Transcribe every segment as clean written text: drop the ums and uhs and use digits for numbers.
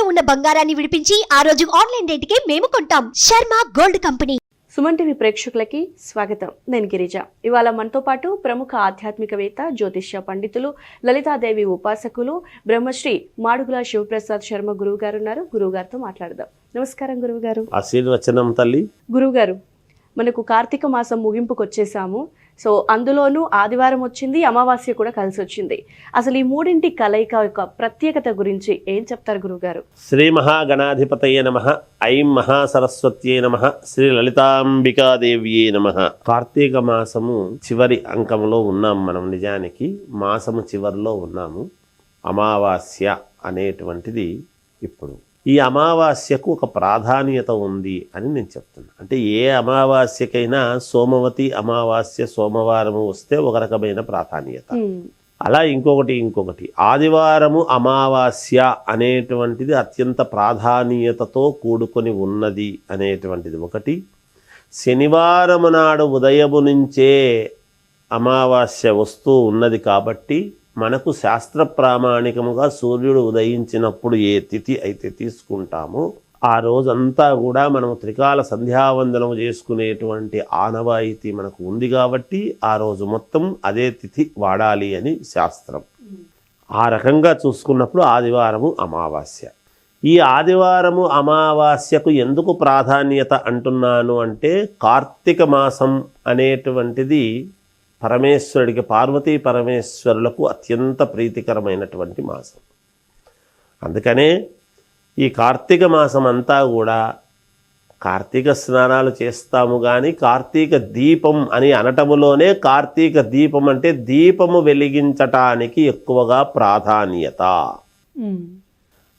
ఇంట్లో ఉన్న బంగారాన్ని విడిపించి ఆ రోజు ఆన్లైన్ రేటుకే మేము కొంటాం. Sharma gold company. Suman TV ప్రేక్షకులకి స్వాగతం. నేను గిరిజ. ఇవాళ మనతో పాటు ప్రముఖ ఆధ్యాత్మికవేత్త, జ్యోతిష్య పండితులు, లలితాదేవి ఉపాసకులు, బ్రహ్మశ్రీ మాడుగుల శివప్రసాద్ శర్మ గురువు గారు ఉన్నారు. గురువు గారితో మాట్లాడదాం. నమస్కారం గురువు గారు. ఆశీర్వచనం తల్లి. గురువు గారు, మనకు కార్తీక మాసం ముగింపుకు వచ్చేసాము. సో అందులోనూ ఆదివారం వచ్చింది, అమావాస్య కూడా కలిసి వచ్చింది. అసలు ఈ మూడింటి కలయిక యొక్క ప్రత్యేకత గురించి ఏం చెప్తారు గురువుగారు? శ్రీ మహాగణాధిపతయే నమః. ఐం మహాసరస్వత్యే నమః. శ్రీ లలితాంబికాదేవ్యే నమః. కార్తీక మాసము చివరి అంకంలో ఉన్నాం మనం. నిజానికి మాసము చివరిలో ఉన్నాము. అమావాస్య అనేటువంటిది ఇప్పుడు. ఈ అమావాస్యకు ఒక ప్రాధాన్యత ఉంది అని నేను చెప్తున్నా. అంటే ఏ అమావాస్యకైనా సోమవతి అమావాస్య సోమవారము వస్తే ఒక రకమైన ప్రాధాన్యత. అలా ఇంకొకటి ఆదివారము అమావాస్య అనేటువంటిది అత్యంత ప్రాధాన్యతతో కూడుకొని ఉన్నది అనేటువంటిది ఒకటి. శనివారము నాడు ఉదయము నుంచే అమావాస్య వస్తూ ఉన్నది కాబట్టి మనకు శాస్త్ర ప్రామాణికముగా సూర్యుడు ఉదయించినప్పుడు ఏ తిథి అయితే తీసుకుంటామో ఆ రోజంతా కూడా మనము త్రికాల సంధ్యావందనము చేసుకునేటువంటి ఆనవాయితీ మనకు ఉంది కాబట్టి ఆ రోజు మొత్తం అదే తిథి వాడాలి అని శాస్త్రం. ఆ రకంగా చూసుకున్నప్పుడు ఆదివారము అమావాస్య. ఈ ఆదివారము అమావాస్యకు ఎందుకు ప్రాధాన్యత అంటున్నాను అంటే, కార్తీక మాసం అనేటువంటిది పరమేశ్వరుడికి, పార్వతీ పరమేశ్వరులకు అత్యంత ప్రీతికరమైనటువంటి మాసం. అందుకనే ఈ కార్తీక మాసం అంతా కూడా కార్తీక స్నానాలు చేస్తాము. కానీ కార్తీక దీపం అని అనటములోనే కార్తీక దీపం అంటే దీపము వెలిగించటానికి ఎక్కువగా ప్రాధాన్యత.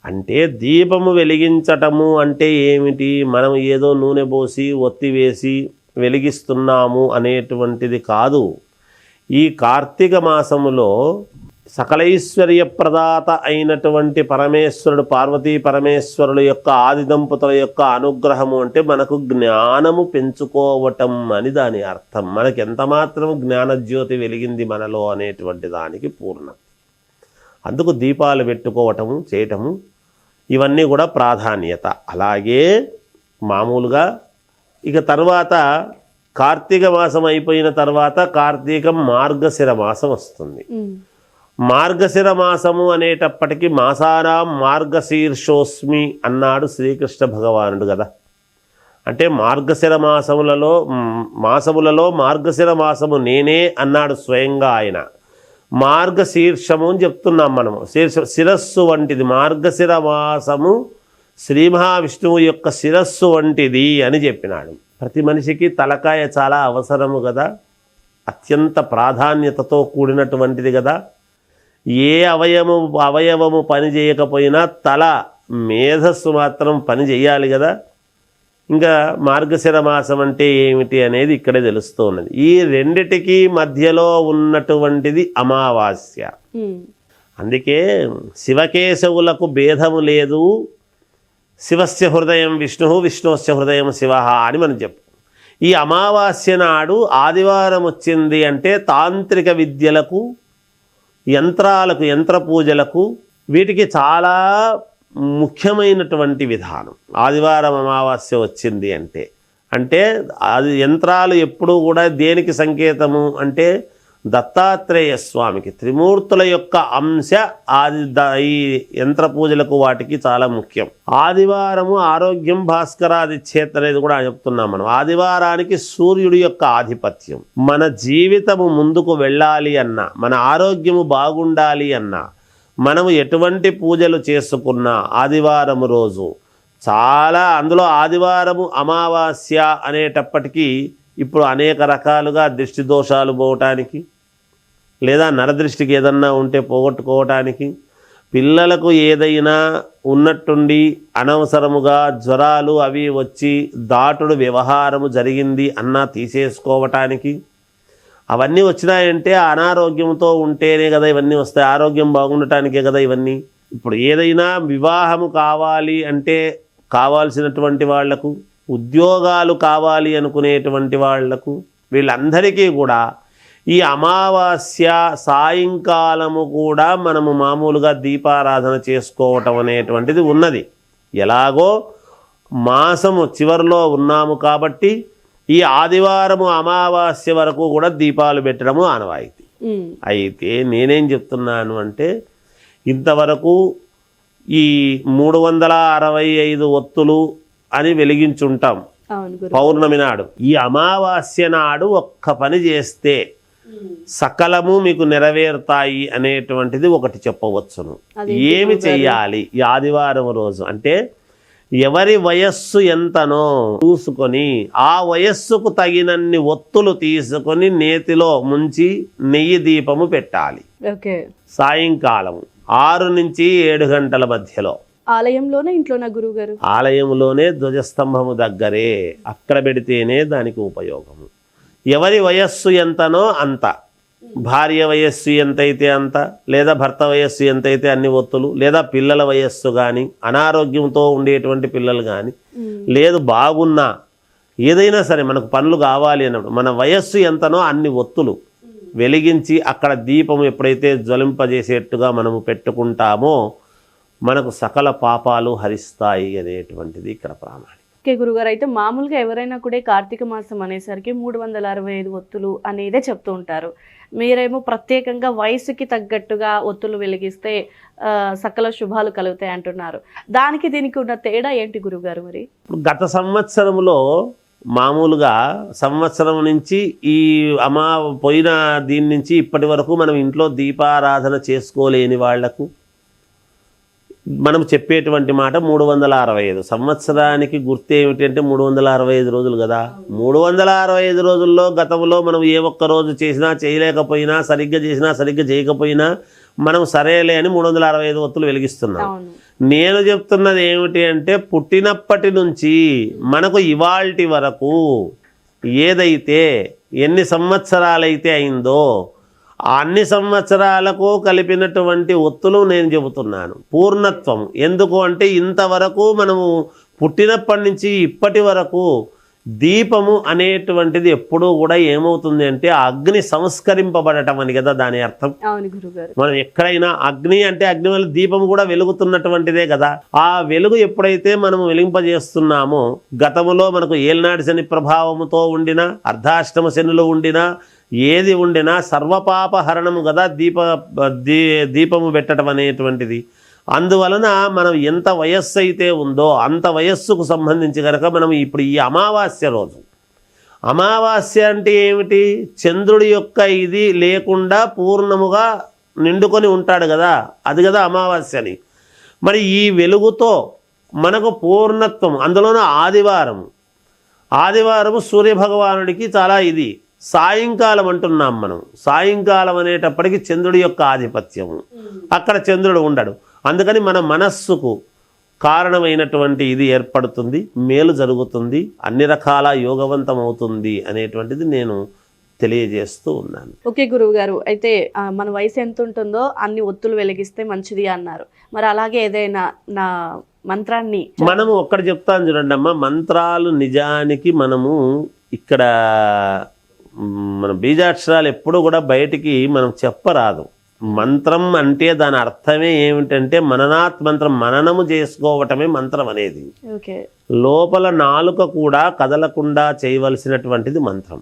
అంటే దీపము వెలిగించటము అంటే ఏమిటి? మనం ఏదో నూనె పోసి ఒత్తి వేసి వెలిగిస్తున్నాము అనేటువంటిది కాదు. ఈ కార్తీక మాసములో సకలైశ్వర్య ప్రదాత అయినటువంటి పరమేశ్వరుడు, పార్వతీ పరమేశ్వరుల యొక్క ఆది దంపతుల యొక్క అనుగ్రహము అంటే మనకు జ్ఞానము పెంచుకోవటం అని దాని అర్థం. మనకి ఎంత మాత్రం జ్ఞానజ్యోతి వెలిగింది మనలో అనేటువంటి దానికి పూర్ణం. అందుకు దీపాలు పెట్టుకోవటము, చేయటము ఇవన్నీ కూడా ప్రాధాన్యత. అలాగే మామూలుగా ఇక తర్వాత కార్తీక మాసం అయిపోయిన తర్వాత కార్తీకం మార్గశిర మాసం వస్తుంది. మార్గశిర మాసము అనేటప్పటికీ మాసానాం మార్గశీర్షోస్మి అన్నాడు శ్రీకృష్ణ భగవానుడు కదా. అంటే మార్గశిర మాసములలో మార్గశిర మాసము నేనే అన్నాడు స్వయంగా ఆయన. మార్గశీర్షము అని చెప్తున్నాం మనము. శిరస్సు వంటిది మార్గశిర మాసము, శ్రీ మహావిష్ణువు యొక్క శిరస్సు వంటిది అని చెప్పినాడు. ప్రతి మనిషికి తలకాయ చాలా అవసరము కదా, అత్యంత ప్రాధాన్యతతో కూడినటువంటిది కదా. ఏ అవయవము పని చేయకపోయినా తల, మేధస్సు మాత్రం పని చేయాలి కదా. ఇంకా మార్గశిర మాసం అంటే ఏమిటి అనేది ఇక్కడే తెలుస్తూ ఉన్నది. ఈ రెండిటికి మధ్యలో ఉన్నటువంటిది అమావాస్య. అందుకే శివకేశవులకు భేదము లేదు. శివస్య హృదయం విష్ణు, విష్ణుస్య హృదయం శివ అని మనం చెప్పు. ఈ అమావాస్య నాడు ఆదివారం వచ్చింది అంటే తాంత్రిక విద్యలకు, యంత్రాలకు, యంత్ర పూజలకు వీటికి చాలా ముఖ్యమైనటువంటి విధానం. ఆదివారం అమావాస్య వచ్చింది అంటే అది యంత్రాలు ఎప్పుడూ కూడా దేనికి సంకేతము అంటే దత్తాత్రేయ స్వామికి, త్రిమూర్తుల యొక్క అంశ ఈ యంత్ర పూజలకు వాటికి చాలా ముఖ్యం. ఆదివారము ఆరోగ్యం భాస్కరాది చేత్ అనేది కూడా చెప్తున్నాం మనం. ఆదివారానికి సూర్యుడి యొక్క ఆధిపత్యం. మన జీవితము ముందుకు వెళ్ళాలి అన్నా, మన ఆరోగ్యము బాగుండాలి అన్నా, మనము ఎటువంటి పూజలు చేసుకున్నా ఆదివారము రోజు చాలా, అందులో ఆదివారము అమావాస్య అనేటప్పటికీ ఇప్పుడు అనేక రకాలుగా దృష్టి దోషాలు పోవటానికి, లేదా నరదృష్టికి ఏదన్నా ఉంటే పోగొట్టుకోవటానికి, పిల్లలకు ఏదైనా ఉన్నట్టుండి అనవసరముగా జ్వరాలు అవి వచ్చి దాటుడు వ్యవహారము జరిగింది అన్నా తీసేసుకోవటానికి, అవన్నీ వచ్చినాయంటే అనారోగ్యంతో ఉంటేనే కదా ఇవన్నీ వస్తాయి. ఆరోగ్యం బాగుండటానికే కదా ఇవన్నీ. ఇప్పుడు ఏదైనా వివాహము కావాలి అంటే కావాల్సినటువంటి వాళ్లకు, ఉద్యోగాలు కావాలి అనుకునేటువంటి వాళ్లకు, వీళ్ళందరికీ కూడా ఈ అమావాస్య సాయంకాలము కూడా మనము మామూలుగా దీపారాధన చేసుకోవటం అనేటువంటిది ఉన్నది. ఎలాగో మాసము చివరిలో ఉన్నాము కాబట్టి ఈ ఆదివారము అమావాస్య వరకు కూడా దీపాలు పెట్టడము ఆనవాయితీ. అయితే నేనేం చెప్తున్నాను అంటే ఇంతవరకు ఈ 365 ఒత్తులు అని వెలిగించుంటాం పౌర్ణమి నాడు. ఈ అమావాస్య నాడు ఒక్క పని చేస్తే సకలము మీకు నెరవేరుతాయి అనేటువంటిది ఒకటి చెప్పవచ్చును. ఏమి చెయ్యాలి ఈ ఆదివారం రోజు అంటే, ఎవరి వయస్సు ఎంతనో చూసుకొని ఆ వయస్సుకు తగినన్ని ఒత్తులు తీసుకొని నేతిలో ముంచి నెయ్యి దీపము పెట్టాలి. సాయంకాలం 6 నుంచి 7 గంటల మధ్యలో. ఆలయంలోనే ఇంట్లోనే గురువు గారు? ఆలయంలోనే, ధ్వజస్తంభము దగ్గరే, అక్కడ పెడితేనే దానికి ఉపయోగము. ఎవరి వయస్సు ఎంతనో అంత, భార్య వయస్సు ఎంతైతే అంత, లేదా భర్త వయస్సు ఎంతైతే అన్ని ఒత్తులు, లేదా పిల్లల వయస్సు కానీ, అనారోగ్యంతో ఉండేటువంటి పిల్లలు కానీ, లేదు బాగున్నా ఏదైనా సరే మనకు పనులు కావాలి అన్నప్పుడు మన వయస్సు ఎంతనో అన్ని ఒత్తులు వెలిగించి అక్కడ దీపం ఎప్పుడైతే జ్వలింపజేసేట్టుగా మనము పెట్టుకుంటామో మనకు సకల పాపాలు హరిస్తాయి అనేటువంటిది ఇక్కడ ప్రామాణికం. ఓకే గురుగారు, అయితే మామూలుగా ఎవరైనా కూడా కార్తీక మాసం అనేసరికి 365 ఒత్తులు అనేదే చెప్తూ ఉంటారు. మీరేమో ప్రత్యేకంగా వయసుకి తగ్గట్టుగా ఒత్తులు వెలిగిస్తే సకల శుభాలు కలుగుతాయి అంటున్నారు. దానికి దీనికి ఉన్న తేడా ఏంటి గురుగారు? మరి గత సంవత్సరంలో మామూలుగా సంవత్సరం నుంచి ఈ పోయిన దీని నుంచి ఇప్పటి వరకు మనం ఇంట్లో దీపారాధన చేసుకోలేని వాళ్లకు మనం చెప్పేటువంటి మాట 365. సంవత్సరానికి గుర్తు ఏమిటి అంటే 365 రోజులు కదా. 365 రోజుల్లో గతంలో మనం ఏ ఒక్క రోజు చేసినా చేయలేకపోయినా, సరిగ్గా చేసినా సరిగ్గా చేయకపోయినా మనం సరేలే అని 365 ఒత్తులు వెలిగిస్తున్నాం. నేను చెప్తున్నది ఏమిటి అంటే పుట్టినప్పటి నుంచి మనకు ఇవాల్టి వరకు ఏదైతే ఎన్ని సంవత్సరాలైతే అయిందో అన్ని సంవత్సరాలకు కలిపినటువంటి ఒత్తులు నేను చెబుతున్నాను. పూర్ణత్వం ఎందుకు అంటే ఇంతవరకు మనము పుట్టినప్పటి నుంచి ఇప్పటి వరకు దీపము అనేటువంటిది ఎప్పుడూ కూడా ఏమవుతుంది అంటే అగ్ని సంస్కరింపబడటం అని కదా దాని అర్థం. మనం ఎక్కడైనా అగ్ని అంటే అగ్ని వల్ల దీపము కూడా వెలుగుతున్నటువంటిదే కదా. ఆ వెలుగు ఎప్పుడైతే మనము వెలింపజేస్తున్నామో, గతములో మనకు ఏలినాటి శని ప్రభావముతో ఉండినా, అర్ధాష్టమ శనులు ఉండినా, ఏది ఉండినా సర్వపాపహరణము కదా దీపము పెట్టడం అనేటువంటిది. అందువలన మనం ఎంత వయస్సు అయితే ఉందో అంత వయస్సుకు సంబంధించి కనుక మనం ఇప్పుడు ఈ అమావాస్య రోజు, అమావాస్య అంటే ఏమిటి, చంద్రుడి యొక్క ఇది లేకుండా పూర్ణముగా నిండుకొని ఉంటాడు కదా, అది కదా అమావాస్యని. మరి ఈ వెలుగుతో మనకు పూర్ణత్వం, అందులోనూ ఆదివారము సూర్యభగవానుడికి చాలా ఇది. సాయంకాలం అంటున్నాం మనం. సాయంకాలం అనేటప్పటికీ చంద్రుడి యొక్క ఆధిపత్యము, అక్కడ చంద్రుడు ఉండడు. అందుకని మన మనస్సుకు కారణమైనటువంటి ఇది ఏర్పడుతుంది, మేలు జరుగుతుంది, అన్ని రకాల యోగవంతం అవుతుంది అనేటువంటిది నేను తెలియజేస్తూ ఉన్నాను. ఓకే గురువు గారు, అయితే మన వయసు ఎంత ఉంటుందో అన్ని ఒత్తులు వెలిగిస్తే మంచిది అన్నారు. మరి అలాగే ఏదైనా నా మంత్రాన్ని మనము ఒక్కటి చెప్తాను చూడండి అమ్మ. మంత్రాలు నిజానికి మనము ఇక్కడ మన బీజాక్షరాలు ఎప్పుడు కూడా బయటికి మనం చెప్పరాదు. మంత్రం అంటే దాని అర్థమే ఏమిటంటే మననాత్ మంత్రం, మననము చేసుకోవటమే మంత్రం అనేది. లోపల నాలుక కూడా కదలకుండా చేయవలసినటువంటిది మంత్రం.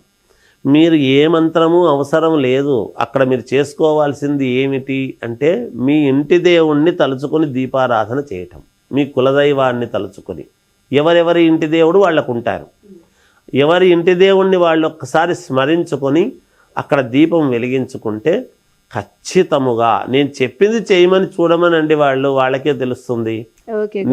మీరు ఏ మంత్రము అవసరం లేదు. అక్కడ మీరు చేసుకోవాల్సింది ఏమిటి అంటే మీ ఇంటి దేవుణ్ణి తలుచుకొని దీపారాధన చేయటం, మీ కులదైవాన్ని తలుచుకొని. ఎవరెవరి ఇంటి దేవుడు వాళ్ళకు ఉంటారు. ఎవరి ఇంటి దేవుణ్ణి వాళ్ళు ఒక్కసారి స్మరించుకొని అక్కడ దీపం వెలిగించుకుంటే ఖచ్చితముగా నేను చెప్పింది చేయమని చూడమనండి, వాళ్ళకే తెలుస్తుంది.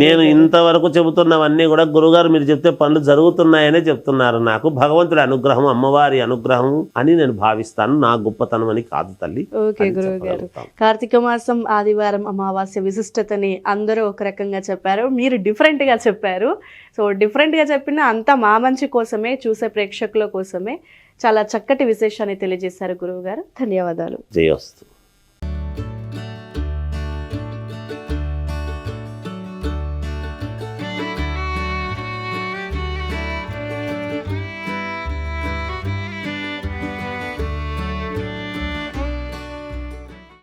నేను ఇంతవరకు చెబుతున్నవన్నీ కూడా గురుగారు మీరు చెప్తే పనులు జరుగుతున్నాయనే చెప్తున్నారు. నాకు భగవంతుడి అనుగ్రహం, అమ్మవారి అనుగ్రహం అని నేను భావిస్తాను, నా గొప్పతనం అని కాదు తల్లి. ఓకే గురువు గారు, కార్తీక మాసం ఆదివారం అమావాస్య విశిష్టతని అందరూ ఒక రకంగా చెప్పారు, మీరు డిఫరెంట్ గా చెప్పారు. సో డిఫరెంట్ గా చెప్పిన అంతా మా మంచి కోసమే, చూసే ప్రేక్షకుల కోసమే. చాలా చక్కటి విశేషాన్ని తెలియజేశారు గురువు గారు. ధన్యవాదాలు. జయోస్తు.